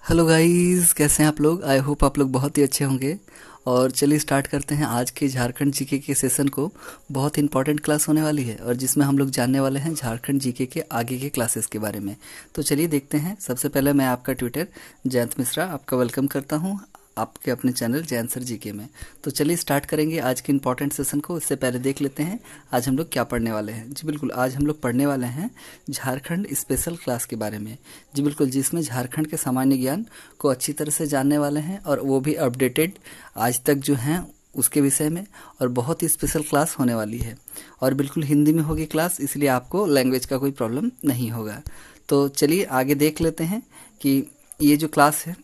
Hello guys, कैसे हैं आप लोग। आई होप आप लोग बहुत ही अच्छे होंगे। और चलिए स्टार्ट करते हैं आज के झारखंड जीके के सेशन को। बहुत ही इंपॉर्टेंट क्लास होने वाली है और जिसमें हम लोग जानने वाले हैं झारखंड जीके के आगे के क्लासेस के बारे में। तो चलिए देखते हैं। सबसे पहले मैं आपका ट्विटर जयंत मिश्रा आपका वेलकम करता हूं आपके अपने चैनल जयंत सर जीके में। तो चलिए स्टार्ट करेंगे आज के इंपॉर्टेंट सेशन को। इससे पहले देख लेते हैं आज हम लोग क्या पढ़ने वाले हैं। जी बिल्कुल, आज हम लोग पढ़ने वाले हैं झारखंड स्पेशल क्लास के बारे में। जी बिल्कुल, जिसमें झारखंड के सामान्य ज्ञान को अच्छी तरह से जानने वाले हैं और वो भी अपडेटेड आज तक जो हैं उसके विषय में। और बहुत ही स्पेशल क्लास होने वाली है और बिल्कुल हिंदी में होगी क्लास, इसलिए आपको लैंग्वेज का कोई प्रॉब्लम नहीं होगा। तो चलिए आगे देख लेते हैं कि ये जो क्लास है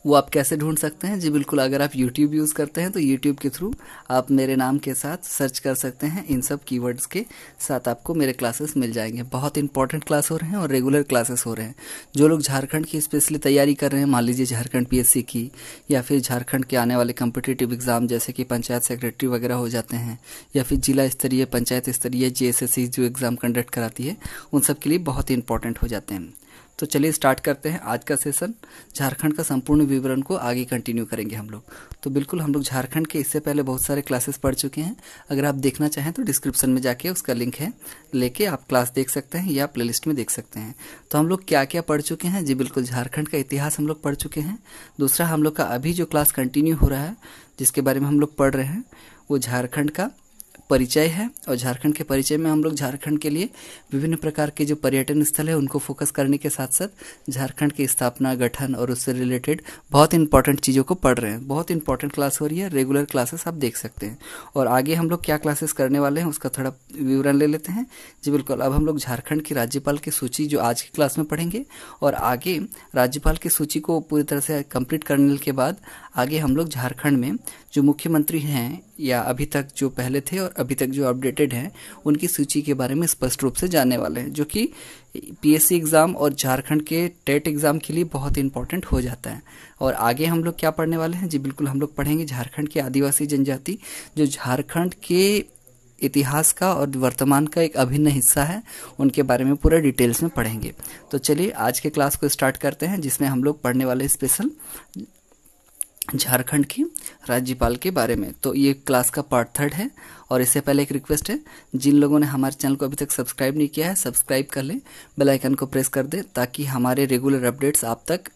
वो आप कैसे ढूंढ सकते हैं। जी बिल्कुल, अगर आप YouTube यूज़ करते हैं तो YouTube के थ्रू आप मेरे नाम के साथ सर्च कर सकते हैं। इन सब कीवर्ड्स के साथ आपको मेरे क्लासेस मिल जाएंगे। बहुत इंपॉर्टेंट क्लास हो रहे हैं और रेगुलर क्लासेस हो रहे हैं। जो लोग झारखंड की स्पेशली तैयारी कर रहे हैं, मान लीजिए झारखंड PSC की या फिर झारखंड के आने वाले कम्पिटिटिव एग्जाम जैसे कि पंचायत सेक्रेटरी वगैरह हो जाते हैं, या फिर जिला स्तरीय पंचायत स्तरीय JSSC जो एग्ज़ाम कंडक्ट कराती है, उन सब के लिए बहुत ही इंपॉर्टेंट हो जाते हैं। तो चलिए स्टार्ट करते हैं आज का सेशन। झारखंड का संपूर्ण विवरण को आगे कंटिन्यू करेंगे हम लोग। तो बिल्कुल हम लोग झारखंड के इससे पहले बहुत सारे क्लासेस पढ़ चुके हैं। अगर आप देखना चाहें तो डिस्क्रिप्शन में जाके उसका लिंक है, लेके आप क्लास देख सकते हैं या प्लेलिस्ट में देख सकते हैं। तो हम लोग क्या क्या पढ़ चुके हैं। जी बिल्कुल, झारखंड का इतिहास हम लोग पढ़ चुके हैं। दूसरा, हम लोग का अभी जो क्लास कंटिन्यू हो रहा है जिसके बारे में हम लोग पढ़ रहे हैं वो झारखंड का परिचय है। और झारखंड के परिचय में हम लोग झारखंड के लिए विभिन्न प्रकार के जो पर्यटन स्थल है उनको फोकस करने के साथ साथ झारखंड की स्थापना, गठन और उससे रिलेटेड बहुत इंपॉर्टेंट चीज़ों को पढ़ रहे हैं। बहुत इंपॉर्टेंट क्लास हो रही है, रेगुलर क्लासेस आप देख सकते हैं। और आगे हम लोग क्या क्लासेस करने वाले हैं उसका थोड़ा विवरण ले लेते हैं। जी बिल्कुल, अब हम लोग झारखंड की राज्यपाल की सूची जो आज की क्लास में पढ़ेंगे, और आगे राज्यपाल की सूची को पूरी तरह से कंप्लीट करने के बाद आगे हम लोग झारखंड में जो मुख्यमंत्री हैं या अभी तक जो पहले थे और अभी तक जो अपडेटेड हैं उनकी सूची के बारे में स्पष्ट रूप से जानने वाले हैं, जो कि PSC एग्ज़ाम और झारखंड के टेट एग्ज़ाम के लिए बहुत इंपॉर्टेंट हो जाता है। और आगे हम लोग क्या पढ़ने वाले हैं। जी बिल्कुल, हम लोग पढ़ेंगे झारखंड की आदिवासी जनजाति, जो झारखंड के इतिहास का और वर्तमान का एक अभिन्न हिस्सा है, उनके बारे में पूरा डिटेल्स में पढ़ेंगे। तो चलिए आज के क्लास को स्टार्ट करते हैं, जिसमें हम लोग पढ़ने वाले स्पेशल झारखंड की राज्यपाल के बारे में। तो ये क्लास का पार्ट 3 है। और इससे पहले एक रिक्वेस्ट है, जिन लोगों ने हमारे चैनल को अभी तक सब्सक्राइब नहीं किया है सब्सक्राइब कर लें, बेल आइकन को प्रेस कर दें ताकि हमारे रेगुलर अपडेट्स आप तक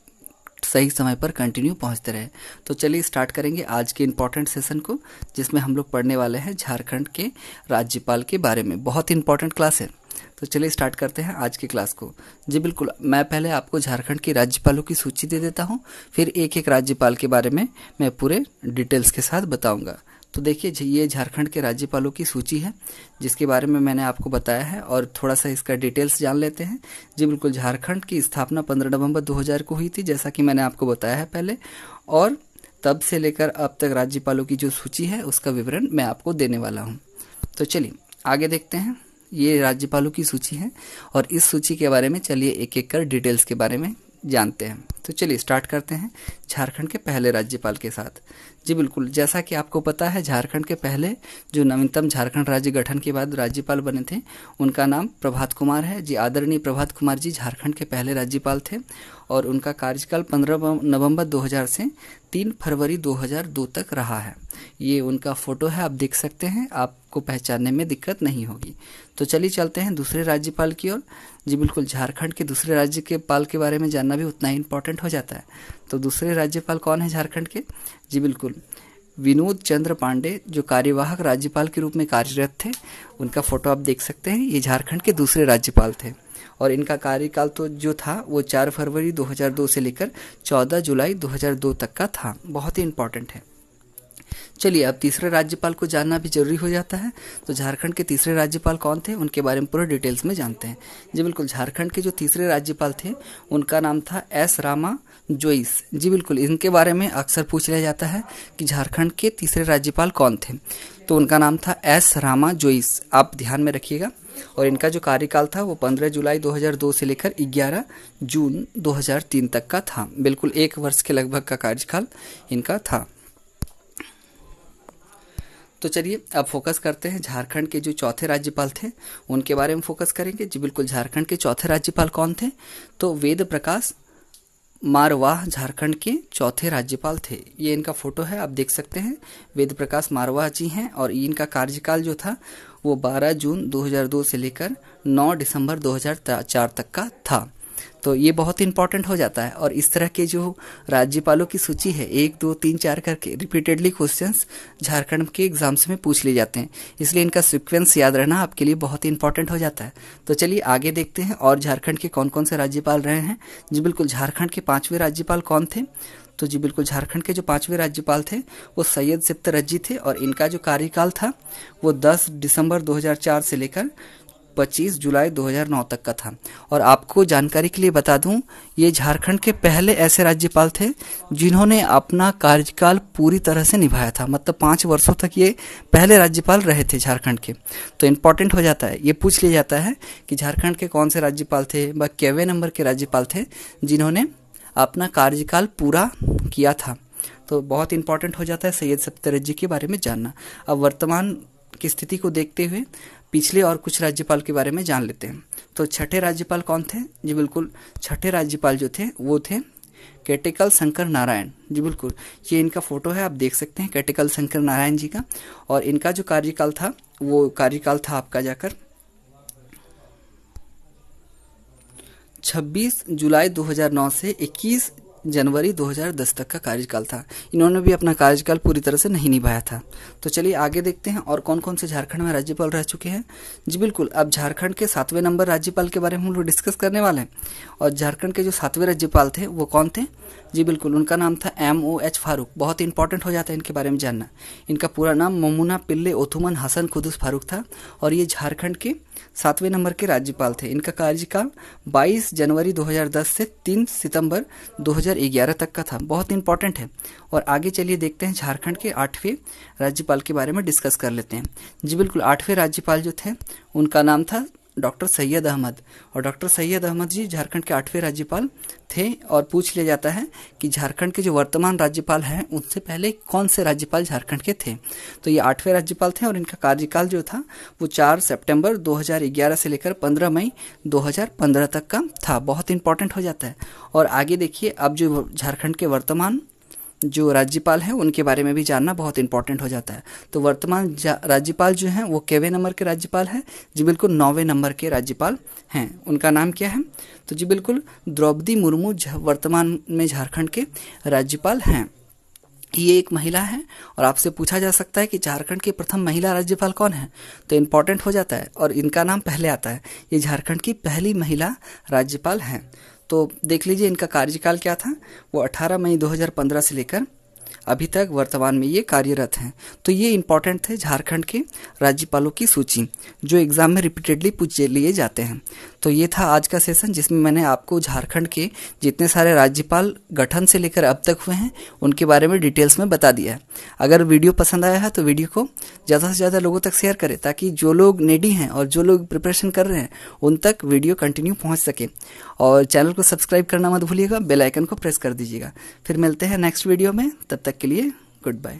सही समय पर कंटिन्यू पहुंचते रहे। तो चलिए स्टार्ट करेंगे आज के इंपॉर्टेंट सेशन को, जिसमें हम लोग पढ़ने वाले हैं झारखंड के राज्यपाल के बारे में। बहुत इंपॉर्टेंट क्लास है। तो चलिए स्टार्ट करते हैं आज की क्लास को। जी बिल्कुल, मैं पहले आपको झारखंड के राज्यपालों की सूची दे देता हूं, फिर एक एक राज्यपाल के बारे में मैं पूरे डिटेल्स के साथ बताऊंगा। तो देखिए, ये झारखंड के राज्यपालों की सूची है जिसके बारे में मैंने आपको बताया है, और थोड़ा सा इसका डिटेल्स जान लेते हैं। जी बिल्कुल, झारखंड की स्थापना 15 नवंबर 2000 को हुई थी, जैसा कि मैंने आपको बताया है पहले। और तब से लेकर अब तक राज्यपालों की जो सूची है उसका विवरण मैं आपको देने वाला हूँ। तो चलिए आगे देखते हैं। ये राज्यपालों की सूची है और इस सूची के बारे में चलिए एक एक कर डिटेल्स के बारे में जानते हैं। तो चलिए स्टार्ट करते हैं झारखंड के पहले राज्यपाल के साथ। जी बिल्कुल, जैसा कि आपको पता है झारखंड के पहले जो नवीनतम झारखंड राज्य गठन के बाद राज्यपाल बने थे उनका नाम प्रभात कुमार है। जी, आदरणीय प्रभात कुमार जी झारखंड के पहले राज्यपाल थे और उनका कार्यकाल 15 नवंबर 2000 से 3 फरवरी 2002 तक रहा है। ये उनका फोटो है, आप देख सकते हैं, आपको पहचानने में दिक्कत नहीं होगी। तो चलिए चलते हैं दूसरे राज्यपाल की ओर। जी बिल्कुल, झारखंड के दूसरे राज्यपाल के बारे में जानना भी उतना ही इंपॉर्टेंट हो जाता है। तो दूसरे राज्यपाल कौन है झारखंड के। जी बिल्कुल, विनोद चंद्र पांडे, जो कार्यवाहक राज्यपाल के रूप में कार्यरत थे। उनका फोटो आप देख सकते हैं। ये झारखंड के दूसरे राज्यपाल थे और इनका कार्यकाल तो जो था वो 4 फरवरी 2002 से लेकर 14 जुलाई 2002 तक का था। बहुत ही इंपॉर्टेंट है। चलिए अब तीसरे राज्यपाल को जानना भी जरूरी हो जाता है। तो झारखंड के तीसरे राज्यपाल कौन थे उनके बारे में पूरा डिटेल्स में जानते हैं। जी बिल्कुल, झारखंड के जो तीसरे राज्यपाल थे उनका नाम था S रामा जोइस। जी बिल्कुल, इनके बारे में अक्सर पूछ लिया जाता है कि झारखंड के तीसरे राज्यपाल कौन थे, तो उनका नाम था S रामा जोइस, आप ध्यान में रखिएगा। और इनका जो कार्यकाल था वो 15 जुलाई 2002 से लेकर 11 जून 2003 तक का था। बिल्कुल 1 वर्ष के लगभग का कार्यकाल इनका था। तो चलिए अब फोकस करते हैं झारखंड के जो चौथे राज्यपाल थे उनके बारे में फोकस करेंगे। जी बिल्कुल, झारखंड के चौथे राज्यपाल कौन थे, तो वेद प्रकाश मारवाह झारखंड के चौथे राज्यपाल थे। ये इनका फोटो है, आप देख सकते हैं। वेद प्रकाश मारवाह जी हैं और इनका कार्यकाल जो था वो 12 जून 2002 से लेकर 9 दिसंबर 2004 तक का था। तो ये बहुत इंपॉर्टेंट हो जाता है। और इस तरह के जो राज्यपालों की सूची है 1, 2, 3, 4 करके रिपीटेडली क्वेश्चंस झारखंड के एग्जाम्स में पूछ लिए जाते हैं, इसलिए इनका सीक्वेंस याद रहना आपके लिए बहुत इंपॉर्टेंट हो जाता है। तो चलिए आगे देखते हैं और झारखंड के कौन कौन से राज्यपाल रहे हैं। जी बिल्कुल, झारखंड के 5वें राज्यपाल कौन थे? तो जी बिल्कुल, झारखंड के जो 5वें राज्यपाल थे वो सैयद सिफ्तरज्जी थे और इनका जो कार्यकाल था वो 10 दिसंबर 2004 से लेकर 25 जुलाई 2009 तक का था। और आपको जानकारी के लिए बता दूं, ये झारखंड के पहले ऐसे राज्यपाल थे जिन्होंने अपना कार्यकाल पूरी तरह से निभाया था, मतलब 5 वर्षों तक ये पहले राज्यपाल रहे थे झारखंड के। तो इम्पोर्टेंट हो जाता है, ये पूछ लिया जाता है कि झारखंड के कौन से राज्यपाल थे व केवे नंबर के राज्यपाल थे जिन्होंने अपना कार्यकाल पूरा किया था। तो बहुत इंपॉर्टेंट हो जाता है सैयद सिफ्तरज्जी के बारे में जानना। अब वर्तमान की स्थिति को देखते हुए पिछले और कुछ राज्यपाल के बारे में जान लेते हैं। तो छठे राज्यपाल कौन थे? जी बिल्कुल, छठे राज्यपाल जो थे वो थे केटेकल शंकर नारायण। जी बिल्कुल, ये इनका फोटो है, आप देख सकते हैं केटेकल शंकर नारायण जी का। और इनका जो कार्यकाल था वो कार्यकाल था आपका जाकर 26 जुलाई 2009 से 21 जनवरी 2010 तक का कार्यकाल था। इन्होंने भी अपना कार्यकाल पूरी तरह से नहीं निभाया था। तो चलिए आगे देखते हैं और कौन कौन से झारखंड में राज्यपाल रह चुके हैं। जी बिल्कुल, अब झारखंड के 7वें नंबर राज्यपाल के बारे में हम लोग डिस्कस करने वाले हैं। और झारखंड के जो 7वें राज्यपाल थे वो कौन थे? जी बिल्कुल, उनका नाम था MOH फारूक। बहुत इंपॉर्टेंट हो जाता है इनके बारे में जानना। इनका पूरा नाम ममुना पिल्ले ओथुमन हसन कुदुस फारूक था और ये झारखंड के 7वें नंबर के राज्यपाल थे। इनका कार्यकाल 22 जनवरी 2010 से 3 सितंबर 2011 तक का था। बहुत इंपॉर्टेंट है। और आगे चलिए देखते हैं झारखंड के 8वें राज्यपाल के बारे में डिस्कस कर लेते हैं। जी बिल्कुल, 8वें राज्यपाल जो थे उनका नाम था डॉक्टर सैयद अहमद। और डॉक्टर सैयद अहमद जी झारखंड के 8वें राज्यपाल थे। और पूछ लिया जाता है कि झारखंड के जो वर्तमान राज्यपाल हैं उनसे पहले कौन से राज्यपाल झारखंड के थे। तो ये 8वें राज्यपाल थे और इनका कार्यकाल जो था वो 4 सितंबर 2011 से लेकर 15 मई 2015 तक का था। बहुत इंपॉर्टेंट हो जाता है। और आगे देखिए, अब जो झारखंड के वर्तमान जो राज्यपाल हैं उनके बारे में भी जानना बहुत इंपॉर्टेंट हो जाता है। तो वर्तमान राज्यपाल जो हैं वो केवे नंबर के राज्यपाल हैं? जी बिल्कुल, 9वें नंबर के राज्यपाल हैं। उनका नाम क्या है? तो जी बिल्कुल, द्रौपदी मुर्मू वर्तमान में झारखंड के राज्यपाल हैं। ये एक महिला है और आपसे पूछा जा सकता है कि झारखंड की प्रथम महिला राज्यपाल कौन है? तो इम्पोर्टेंट हो जाता है और इनका नाम पहले आता है। ये झारखंड की पहली महिला राज्यपाल हैं। तो देख लीजिए इनका कार्यकाल क्या था, वो 18 मई 2015 से लेकर अभी तक वर्तमान में ये कार्यरत हैं। तो ये इंपॉर्टेंट थे झारखंड के राज्यपालों की सूची जो एग्जाम में रिपीटेडली पूछ लिए जाते हैं। तो ये था आज का सेशन जिसमें मैंने आपको झारखंड के जितने सारे राज्यपाल गठन से लेकर अब तक हुए हैं उनके बारे में डिटेल्स में बता दिया है। अगर वीडियो पसंद आया है तो वीडियो को ज़्यादा से ज़्यादा लोगों तक शेयर करें ताकि जो लोग नेडी हैं और जो लोग प्रिपरेशन कर रहे हैं उन तक वीडियो कंटिन्यू पहुँच सके। और चैनल को सब्सक्राइब करना मत भूलिएगा, बेल आइकन को प्रेस कर दीजिएगा। फिर मिलते हैं नेक्स्ट वीडियो में, तब तक के लिए गुड बाय।